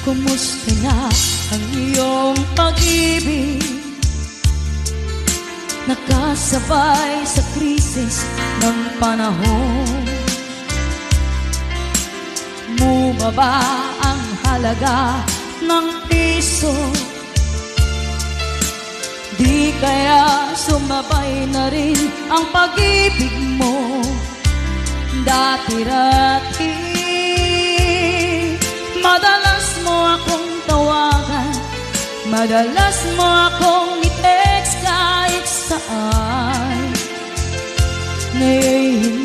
Kumusta na ang iyong pag-ibig? Nakasabay sa krisis ng panahon. Bumaba ang halaga ng piso. Di kaya sumabay na rin ang pag-ibig mo? Dati-dati madalas mo akong tawagan, madalas mo akong i-text kahit saan. Ngayon